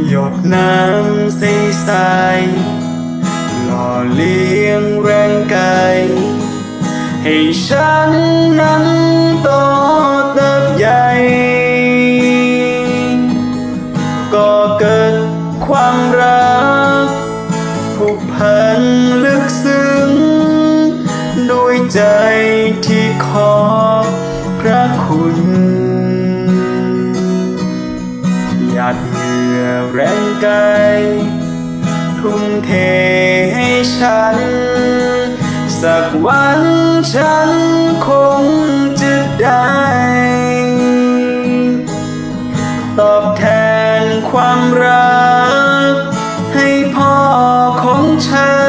หยดน้ำใสๆหล่อเลี้ยงแรงกายให้ฉันนั้นโตเติบใหญ่ก็เกิดความรักผูกพันลึกซึ้งด้วยใจที่ขอบพระคุณหยาดเหงื่อแรงกายทุ่มเทให้ฉันสักวันฉันคงจะได้ตอบแทนความรักให้พ่อของฉัน